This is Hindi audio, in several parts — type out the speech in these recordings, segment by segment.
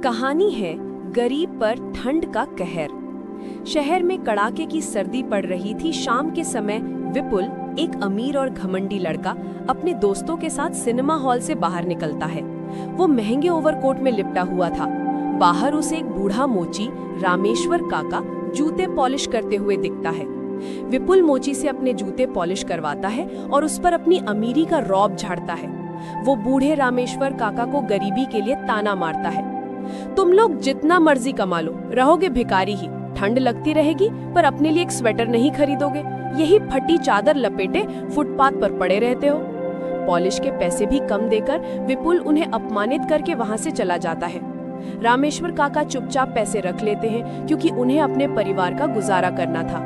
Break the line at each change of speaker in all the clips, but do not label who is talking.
कहानी है गरीब पर ठंड का कहर। शहर में कड़ाके की सर्दी पड़ रही थी। शाम के समय विपुल, एक अमीर और घमंडी लड़का, अपने दोस्तों के साथ सिनेमा हॉल से बाहर निकलता है। वो महंगे ओवरकोट में लिपटा हुआ था। बाहर उसे एक बूढ़ा मोची, रामेश्वर काका, जूते पॉलिश करते हुए दिखता है। विपुल मोची से अपने जूते पॉलिश करवाता है और उस पर अपनी अमीरी का रौब झाड़ता है। वो बूढ़े रामेश्वर काका को गरीबी के लिए ताना मारता है। तुम लोग जितना मर्जी कमा लो, रहोगे भिखारी ही। ठंड लगती रहेगी पर अपने लिए एक स्वेटर नहीं खरीदोगे। यही फटी चादर लपेटे फुटपाथ पर पड़े रहते हो। पॉलिश के पैसे भी कम देकर विपुल उन्हें अपमानित करके वहां से चला जाता है। रामेश्वर काका चुपचाप पैसे रख लेते हैं क्योंकि उन्हें अपने परिवार का गुजारा करना था।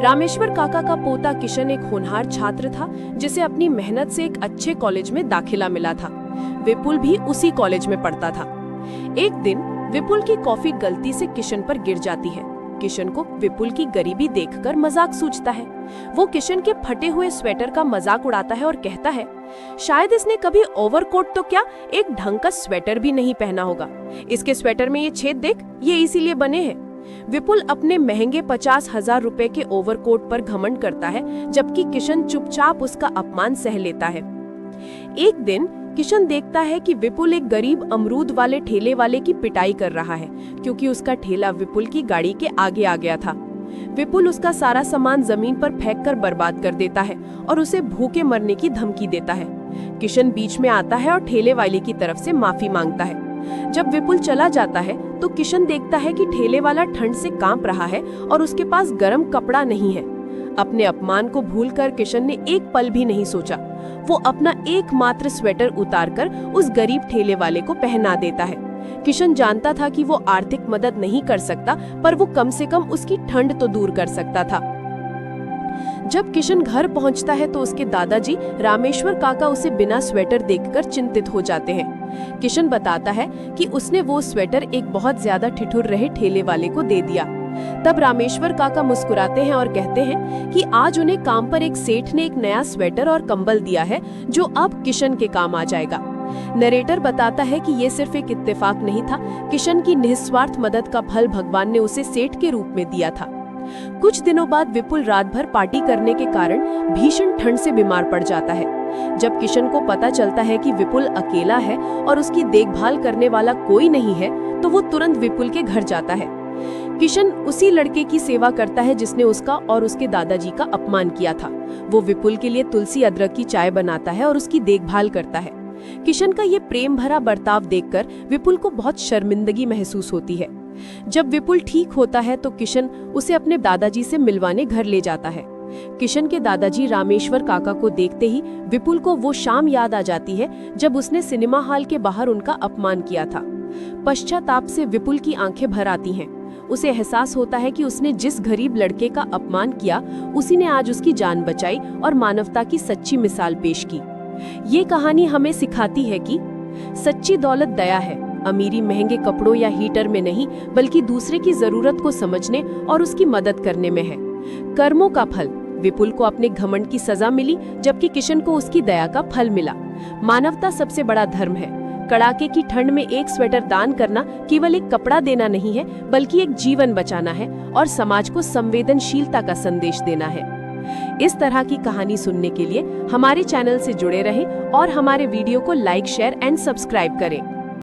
रामेश्वर काका का पोता किशन एक होनहार छात्र था जिसे अपनी मेहनत से एक अच्छे कॉलेज में दाखिला मिला था। विपुल भी उसी कॉलेज में पढ़ता था। एक दिन विपुल की कॉफी गलती से किशन पर गिर जाती है। किशन को विपुल की गरीबी देखकर मजाक सूझता है। वो किशन के फटे हुए स्वेटर का मजाक उड़ाता है और कहता है, शायद इसने कभी ओवरकोट तो क्या, एक ढंग का स्वेटर भी नहीं पहना होगा। इसके स्वेटर में ये छेद देख, ये इसीलिए बने हैं। विपुल अपने महंगे 50,000 रुपए के ओवरकोट पर घमंड करता है, जबकि किशन चुपचाप उसका अपमान सह लेता है। एक दिन किशन देखता है कि विपुल एक गरीब अमरूद वाले ठेले वाले की पिटाई कर रहा है क्योंकि उसका ठेला विपुल की गाड़ी के आगे आ गया था। विपुल उसका सारा सामान जमीन पर फेंककर बर्बाद कर देता है और उसे भूखे मरने की धमकी देता है। किशन बीच में आता है और ठेले वाले की तरफ से माफी मांगता है। जब विपुल चला जाता है तो किशन देखता है कि ठेले वाला ठंड से कांप रहा है और उसके पास गर्म कपड़ा नहीं है। अपने अपमान को भूलकर किशन ने एक पल भी नहीं सोचा। वो अपना एकमात्र स्वेटर उतारकर उस गरीब ठेले वाले को पहना देता है। किशन जानता था कि वो आर्थिक मदद नहीं कर सकता, पर वो कम से कम उसकी ठंड तो दूर कर सकता था। जब किशन घर पहुंचता है तो उसके दादाजी रामेश्वर काका उसे बिना स्वेटर देखकर चिंतित हो जाते हैं। किशन बताता है कि उसने वो स्वेटर एक बहुत ज्यादा ठिठुर रहे ठेले वाले को दे दिया। तब रामेश्वर काका मुस्कुराते हैं और कहते हैं कि आज उन्हें काम पर एक सेठ ने एक नया स्वेटर और कंबल दिया है जो अब किशन के काम आ जाएगा। नरेटर बताता है कि ये सिर्फ एक इत्तेफाक नहीं था, किशन की निस्वार्थ मदद का फल भगवान ने उसे सेठ के रूप में दिया था। कुछ दिनों बाद विपुल रात भर पार्टी करने के कारण भीषण ठंड से बीमार पड़ जाता है। जब किशन को पता चलता है कि विपुल अकेला है और उसकी देखभाल करने वाला कोई नहीं है, तो वो तुरंत विपुल के घर जाता है। किशन उसी लड़के की सेवा करता है जिसने उसका और उसके दादाजी का अपमान किया था। वो विपुल के लिए तुलसी अदरक की चाय बनाता है और उसकी देखभाल करता है। किशन का ये प्रेम भरा बर्ताव देखकर विपुल को बहुत शर्मिंदगी महसूस होती है। जब विपुल ठीक होता है तो किशन उसे अपने दादाजी से मिलवाने घर ले जाता है। किशन के दादाजी रामेश्वर काका को देखते ही विपुल को वो शाम याद आ जाती है जब उसने सिनेमा हॉल के बाहर उनका अपमान किया था। पश्चाताप से विपुल की आंखें भर आती हैं। उसे एहसास होता है कि उसने जिस गरीब लड़के का अपमान किया, उसी ने आज उसकी जान बचाई और मानवता की सच्ची मिसाल पेश की। ये कहानी हमें सिखाती है कि सच्ची दौलत दया है। अमीरी महंगे कपड़ों या हीटर में नहीं, बल्कि दूसरे की जरूरत को समझने और उसकी मदद करने में है। कर्मों का फल, विपुल को अपने घमंड की सजा मिली, जबकि किशन को उसकी दया का फल मिला। मानवता सबसे बड़ा धर्म है। कड़ाके की ठंड में एक स्वेटर दान करना केवल एक कपड़ा देना नहीं है, बल्कि एक जीवन बचाना है और समाज को संवेदनशीलता का संदेश देना है। इस तरह की कहानी सुनने के लिए हमारे चैनल से जुड़े रहें और हमारे वीडियो को लाइक, शेयर एंड सब्सक्राइब करें।